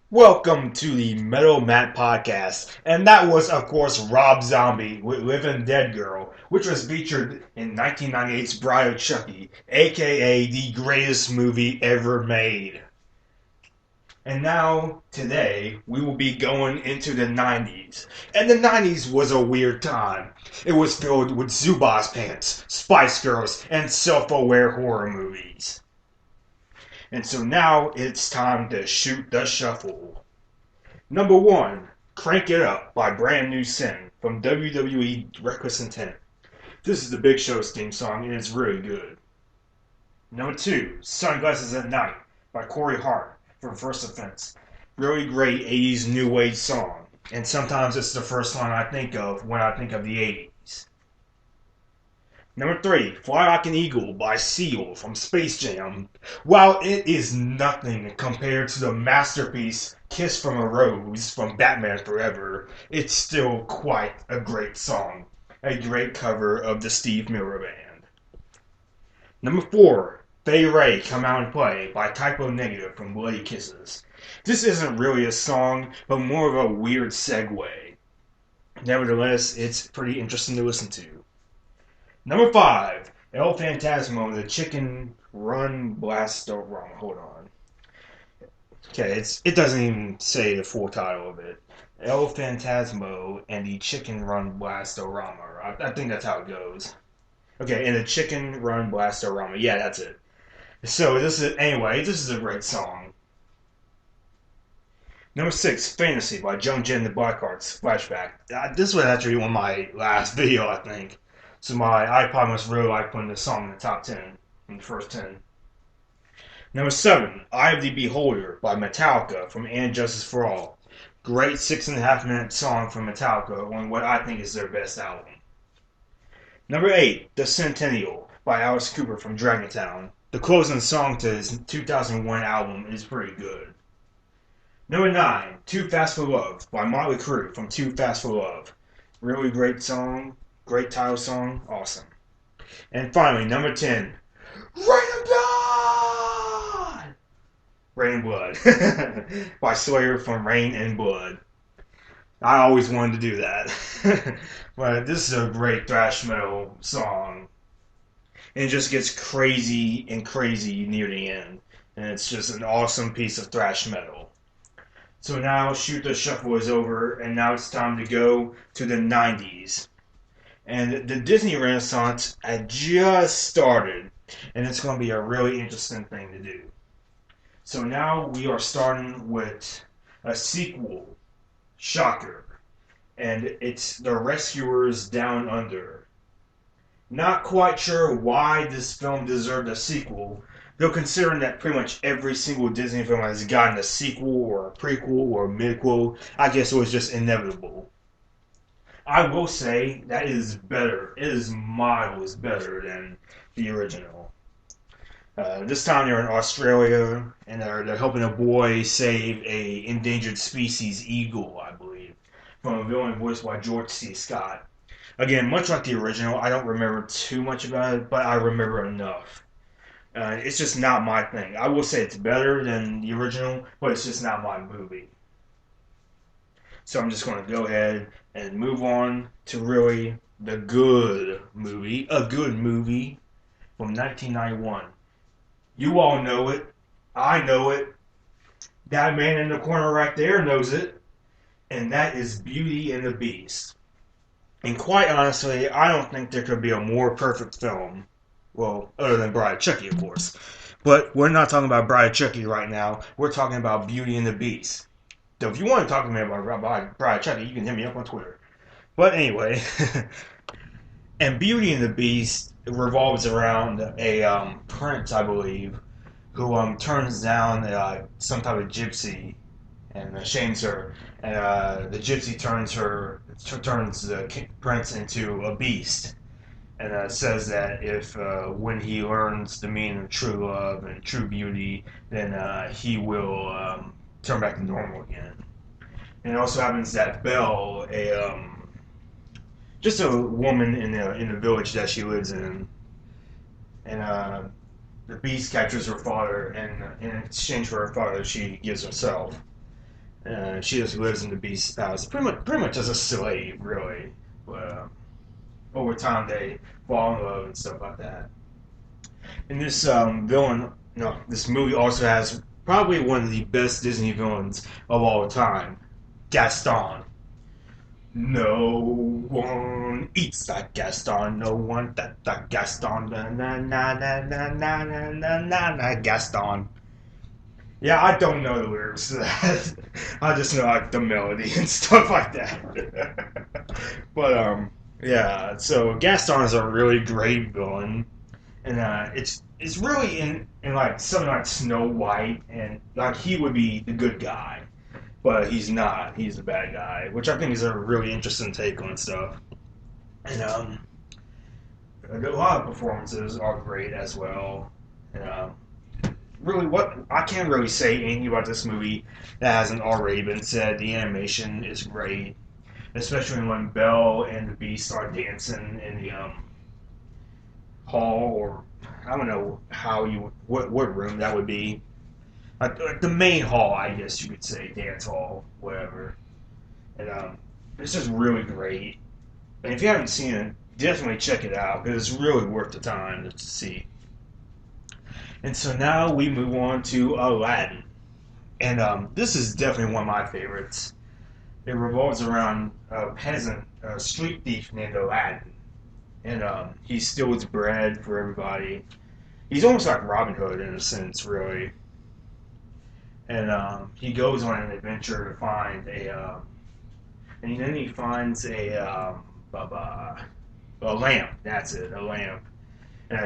Welcome to the Metal Matt Podcast. And that was, of course, Rob Zombie with Living Dead Girl, which was featured in 1998's Bride of Chucky, aka the greatest movie ever made. And now, today, we will be going into the 90s. And the 90s was a weird time. It was filled with Zubaz pants, Spice Girls, and self aware horror movies. And so now it's time to shoot the shuffle. Number 1, Crank It Up by Brand New Sin from WWE Reckless Intent. This is the Big Show's theme song and it's really good. Number 2, Sunglasses at Night by Corey Hart from First Offense. Really great 80s new wave song. And sometimes it's the first line I think of when I think of the 80s. Number 3, Fly Like an Eagle by Seal from Space Jam. While it is nothing compared to the masterpiece Kiss from a Rose from Batman Forever, it's still quite a great song. A great cover of the Steve Miller Band. Number 4, Fay Ray Come Out and Play by Typo Negative from Bloody Kisses. This isn't really a song, but more of a weird segue. Nevertheless, it's pretty interesting to listen to. Number 5, El Phantasmo, the Chicken Run Blastorama. Hold on. Okay, it doesn't even say the full title of it. El Phantasmo and the Chicken Run Blastorama. I think that's how it goes. Okay, and the Chicken Run Blastorama. Yeah, that's it. So this is a great song. Number 6, Fantasy by Jung Jin the Blackhearts. Flashback. This was actually on my last video, I think. So my iPod must really like putting this song in the top 10, in the first 10. Number 7, Eye of the Beholder by Metallica from And Justice for All. Great 6.5-minute song from Metallica on what I think is their best album. Number 8, The Centennial by Alice Cooper from Dragontown. The closing song to his 2001 album is pretty good. Number 9, Too Fast for Love by Motley Crue from Too Fast for Love. Really great song. Great title song, awesome. And finally, number 10, Rain and Blood! Rain and Blood by Slayer from Rain and Blood. I always wanted to do that. But this is a great thrash metal song. And it just gets crazy and crazy near the end. And it's just an awesome piece of thrash metal. So now Shoot the Shuffle is over, and now it's time to go to the 90s. And the Disney Renaissance had just started, and it's going to be a really interesting thing to do. So now we are starting with a sequel, shocker, and it's The Rescuers Down Under. Not quite sure why this film deserved a sequel, though considering that pretty much every single Disney film has gotten a sequel or a prequel or a midquel, I guess it was just inevitable. I will say that it is better. It is miles better than the original. This time they're in Australia and they're helping a boy save a endangered species eagle, I believe, from a villain voiced by George C. Scott. Again, much like the original, I don't remember too much about it, but I remember enough. It's just not my thing. I will say it's better than the original, but it's just not my movie. So I'm just going to go ahead and move on to really the good movie. A good movie from 1991. You all know it. I know it. That man in the corner right there knows it. And that is Beauty and the Beast. And quite honestly, I don't think there could be a more perfect film. Well, other than Bride of Chucky, of course. But we're not talking about Bride of Chucky right now. We're talking about Beauty and the Beast. So if you want to talk to me about Bride of Chucky, you can hit me up on Twitter. But anyway, and Beauty and the Beast revolves around a prince, I believe, who turns down some type of gypsy and shames her. And the gypsy turns the prince into a beast. And says that if when he learns the meaning of true love and true beauty, then he will turn back to normal again. And it also happens that Belle, just a woman in the village that she lives in, and the beast captures her father, and in exchange for her father, she gives herself. She just lives in the Beast's house, pretty much as a slave, really. But over time, they fall in love and stuff like that. And this villain, no, this movie also has probably one of the best Disney villains of all time, Gaston. No one eats like Gaston. No one that Gaston. Na na na na na na na na na Gaston. Yeah, I don't know the lyrics to that. I just know like the melody and stuff like that. But yeah. So Gaston is a really great villain, and it's really in like something like Snow White, and like he would be the good guy, but he's not. He's the bad guy, which I think is a really interesting take on stuff. And a lot of performances are great as well. And really, what I can't really say anything about this movie that hasn't already been said. The animation is great, especially when Belle and the Beast are dancing in the hall, or I don't know how you what room that would be. Like the main hall, I guess you could say, dance hall, whatever. And it's just really great. And if you haven't seen it, definitely check it out because it's really worth the time to see. And so now we move on to Aladdin. And this is definitely one of my favorites. It revolves around a peasant, a street thief named Aladdin. And he steals bread for everybody. He's almost like Robin Hood in a sense, really. And he goes on an adventure to find and then he finds a lamp. That's it, a lamp.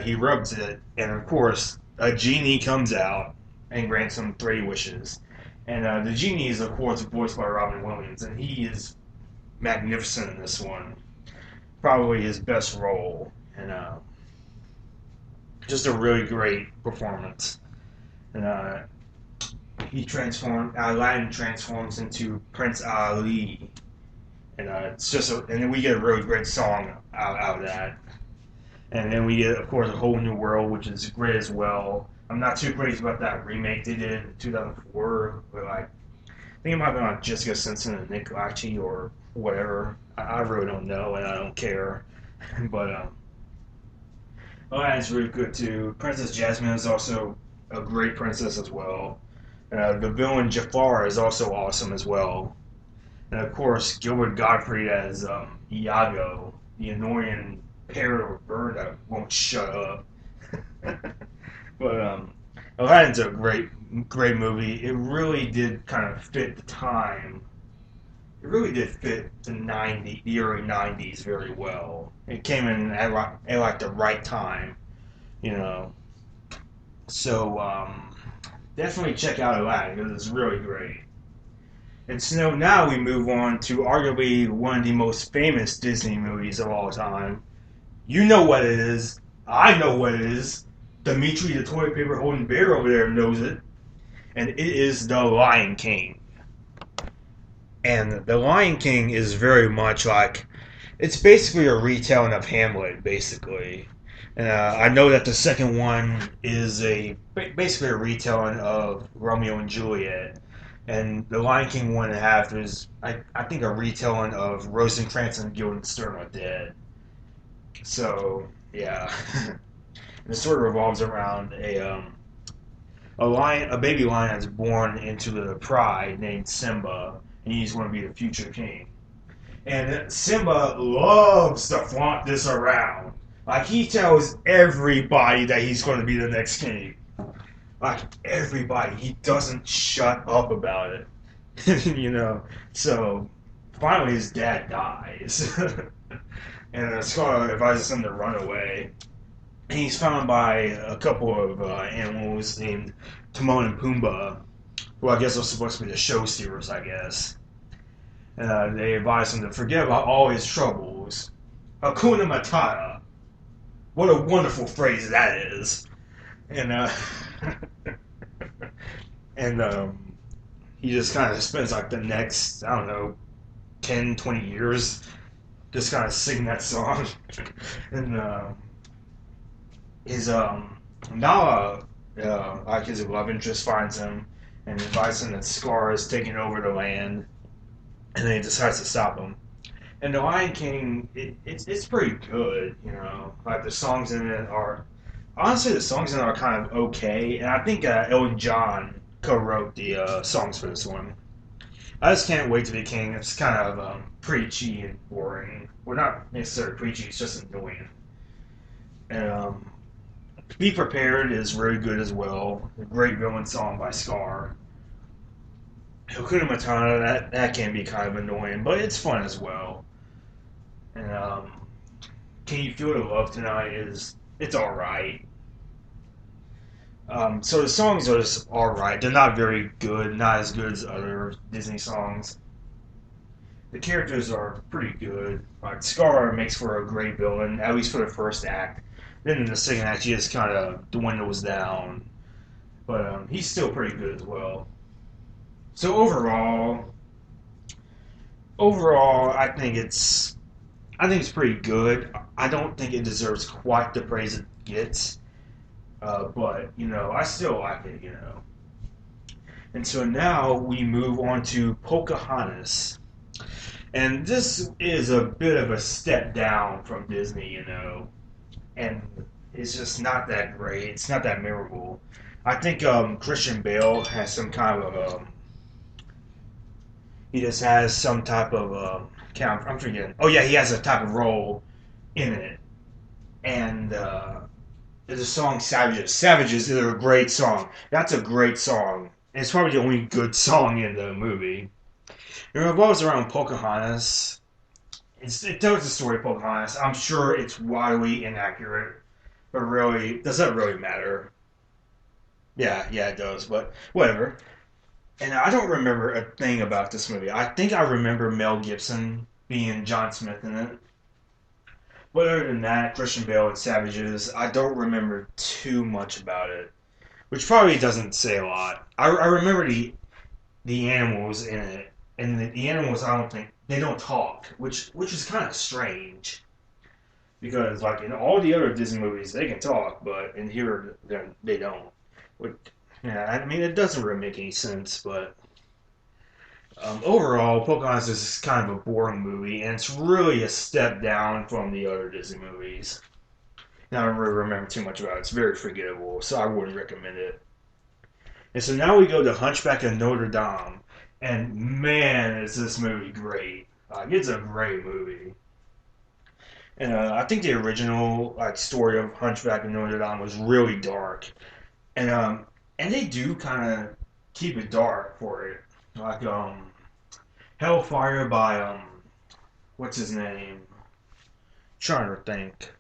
He rubs it, and of course, a genie comes out and grants him 3 wishes. And the genie is, of course, voiced by Robin Williams, and he is magnificent in this one. Probably his best role, and just a really great performance. And Aladdin transforms into Prince Ali, and and then we get a really great song out of that. And then we get, of course, A Whole New World, which is great as well. I'm not too crazy about that remake they did in 2004, but like, I think it might have been on Jessica Simpson and Nick Lachey or whatever. I really don't know, and I don't care. But Aladdin's really good too. Princess Jasmine is also a great princess as well. The villain Jafar is also awesome as well. And of course, Gilbert Gottfried as Iago, the annoying parrot or bird that won't shut up. But Aladdin's a great movie. It really did kind of fit the time. It really did fit the early '90s very well. It came in at like the right time, you know. So definitely check out Aladdin because it's really great. And so now we move on to arguably one of the most famous Disney movies of all time. You know what it is. I know what it is. Dimitri, the toilet paper holding bear over there, knows it. And it is The Lion King. And The Lion King is very much like, it's basically a retelling of Hamlet, basically. And I know that the second one is basically a retelling of Romeo and Juliet. And The Lion King 1.5 is, I think, a retelling of Rosencrantz and Guildenstern are Dead. So, yeah. It sort of revolves around a baby lion that's born into the pride named Simba, and he's going to be the future king. And Simba loves to flaunt this around. Like, he tells everybody that he's going to be the next king. Like, everybody. He doesn't shut up about it. You know? So, finally his dad dies. And Scar advises him to run away. And he's found by a couple of animals named Timon and Pumbaa, who I guess are supposed to be the show steerers, I guess. They advise him to forget about all his troubles. Hakuna Matata. What a wonderful phrase that is. And and he just kind of spends like the next, I don't know, 10, 20 years just kind of singing that song. And his Nala, like his love interest, finds him, and advising that Scar is taking over the land, and then he decides to stop him. And the Lion King, it's pretty good, you know. Like the songs in it are honestly the songs in it are kind of okay, and I think Elton John co-wrote the songs for this one. I just can't wait to be king. It's kind of preachy and boring. Well, not necessarily preachy. It's just annoying. And Be Prepared is very good as well. A great villain song by Scar. Hakuna Matata, that can be kind of annoying, but it's fun as well. And Can You Feel the Love Tonight it's all right. So the songs are just all right. They're not very good, not as good as other Disney songs. The characters are pretty good. Like Scar makes for a great villain, at least for the first act. Then in the second act, he just kind of dwindles down, but he's still pretty good as well. So overall, I think it's pretty good. I don't think it deserves quite the praise it gets, but you know, I still like it. You know, and so now we move on to Pocahontas. And this is a bit of a step down from Disney, you know, and it's just not that great. It's not that memorable. I think Christian Bale has some kind of he just has some type of I'm forgetting. Oh yeah, he has a type of role in it, and there's a song "Savages." "Savages" is a great song. That's a great song. And it's probably the only good song in the movie. It revolves around Pocahontas. It tells the story of Pocahontas. I'm sure it's wildly inaccurate, but really, does that really matter? Yeah, it does, but whatever. And I don't remember a thing about this movie. I think I remember Mel Gibson being John Smith in it. But other than that, Christian Bale and Savages, I don't remember too much about it, which probably doesn't say a lot. I remember the animals in it, and the animals I don't think they don't talk, which is kind of strange because like in all the other Disney movies they can talk, but in here they don't. Which, yeah, I mean it doesn't really make any sense, but overall, Pocahontas is kind of a boring movie, and it's really a step down from the other Disney movies. And I don't really remember too much about it. It's very forgettable, so I wouldn't recommend it. And so now we go to Hunchback of Notre Dame. And man, is this movie great. It's a great movie. And I think the original story of Hunchback of Notre Dame was really dark. And they do kind of keep it dark for it. Like Hellfire by what's his name? Trying to think.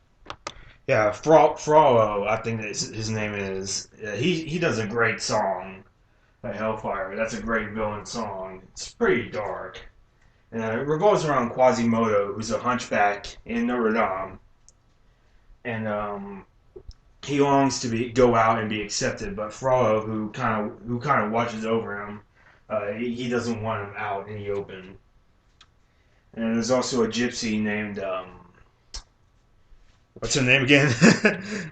Yeah, Frollo, I think his name is. He does a great song, like Hellfire. That's a great villain song. It's pretty dark. And it revolves around Quasimodo, who's a hunchback in Notre Dame. And he longs to go out and be accepted, but Frollo, who kind of watches over him, he doesn't want him out in the open. And there's also a gypsy named what's her name again?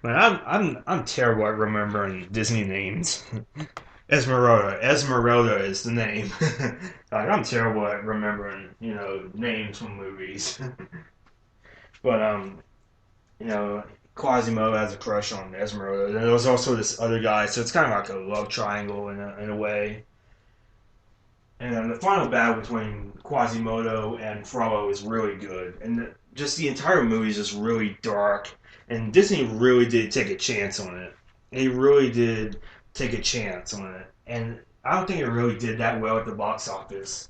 Man, I'm terrible at remembering Disney names. Esmeralda. Esmeralda is the name. Like, I'm terrible at remembering, names from movies. But Quasimodo has a crush on Esmeralda. And there was also this other guy, so it's kind of like a love triangle in a way. And then the final battle between Quasimodo and Frollo is really good. And just the entire movie is just really dark. And Disney really did take a chance on it. They really did take a chance on it. And I don't think it really did that well at the box office.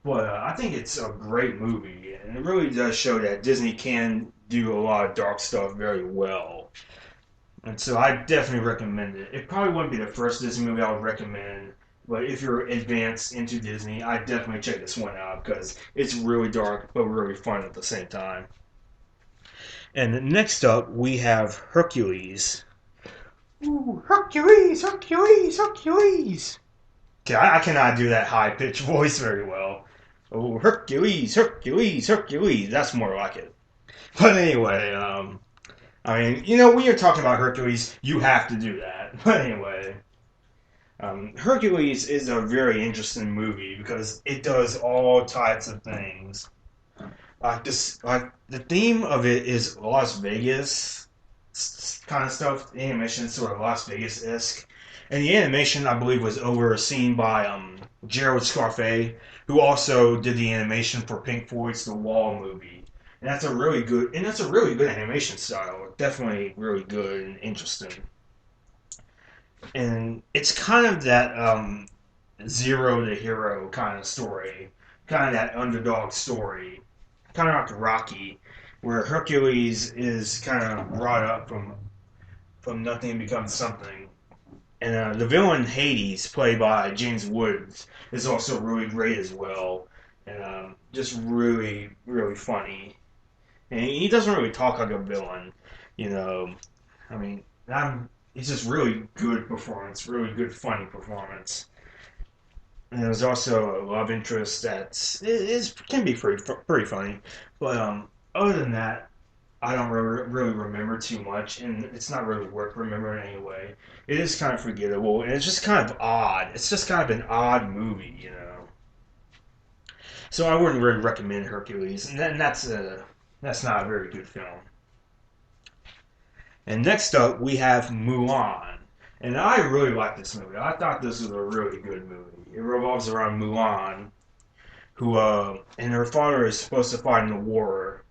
But I think it's a great movie. And it really does show that Disney can do a lot of dark stuff very well. And so I definitely recommend it. It probably wouldn't be the first Disney movie I would recommend. But if you're advanced into Disney, I definitely check this one out because it's really dark but really fun at the same time. And next up, we have Hercules. Ooh, Hercules, Hercules, Hercules. Okay, I cannot do that high-pitched voice very well. Oh, Hercules, Hercules, Hercules. That's more like it. But anyway, I mean, when you're talking about Hercules, you have to do that. But anyway. Hercules is a very interesting movie because it does all types of things. Like this, like the theme of it is Las Vegas kind of stuff. The animation is sort of Las Vegas esque, and the animation I believe was overseen by Gerald Scarfe, who also did the animation for Pink Floyd's The Wall movie. And that's a really good animation style. Definitely really good and interesting. And it's kind of that zero to hero kind of story, kind of that underdog story, kind of like Rocky, where Hercules is kind of brought up from nothing and becomes something. And the villain Hades, played by James Woods, is also really great as well, and just really really funny. And he doesn't really talk like a villain, you know. I mean, it's just really good performance, really good funny performance. And there's also a love interest that can be pretty funny, but other than that, I don't really remember too much, and it's not really worth remembering anyway. It is kind of forgettable, and it's just kind of odd. It's just kind of an odd movie, you know. So I wouldn't really recommend Hercules, and that's not a very good film. And next up, we have Mulan. And I really like this movie. I thought this was a really good movie. It revolves around Mulan, who and her father is supposed to fight in the war,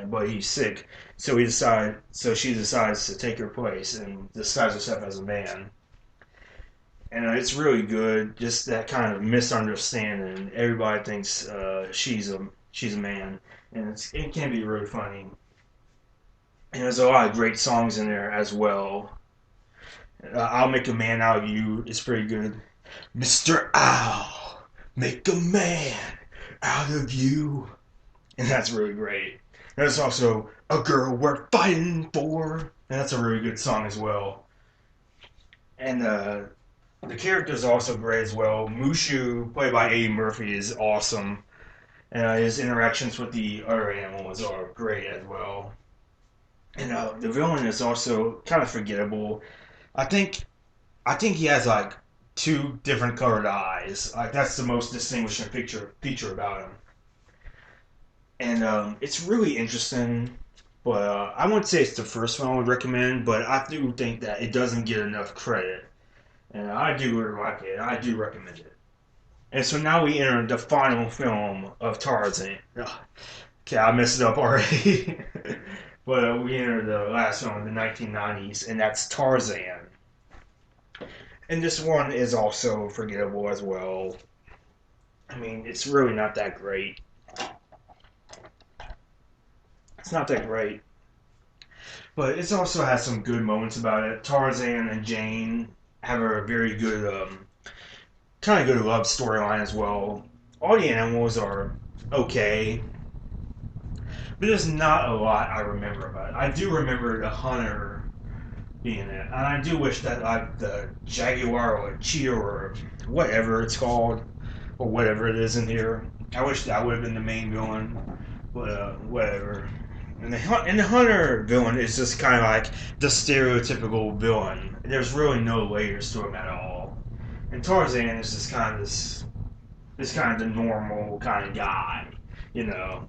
but he's sick, so she decides to take her place and disguise herself as a man. And it's really good. Just that kind of misunderstanding. Everybody thinks she's a man, and it can be really funny. And there's a lot of great songs in there as well. I'll Make a Man Out of You is pretty good. Mr. I'll Make a Man Out of You. And that's really great. There's also A Girl Worth Fighting For. And that's a really good song as well. And the characters are also great as well. Mushu, played by Eddie Murphy, is awesome. And his interactions with the other animals are great as well. And the villain is also kind of forgettable. I think I think he has like two different colored eyes. Like that's the most distinguishing feature about him. And it's really interesting. But I wouldn't say it's the first one I would recommend, but I do think that it doesn't get enough credit. And I do really like it. I do recommend it. And so now we enter the final film of Tarzan. Ugh, okay, I messed it up already. But we enter the last film in the 1990s, and that's Tarzan. And this one is also forgettable as well. I mean, it's really not that great. It's not that great. But it also has some good moments about it. Tarzan and Jane have a very good, kind of good love storyline as well. All the animals are okay, but there's not a lot I remember about it. I do remember the hunter being in it, and I do wish that like the jaguar or cheetah or whatever it's called or whatever it is in here. I wish that would have been the main villain, but whatever. And the hunter villain is just kind of like the stereotypical villain. There's really no layers to him at all. And Tarzan is just kind of this kind of the normal kind of guy, you know.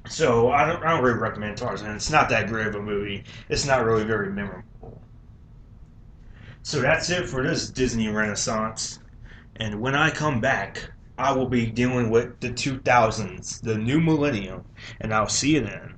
So I don't really recommend Tarzan. It's not that great of a movie. It's not really very memorable. So that's it for this Disney Renaissance. And when I come back, I will be dealing with the 2000s, the new millennium, and I'll see you then.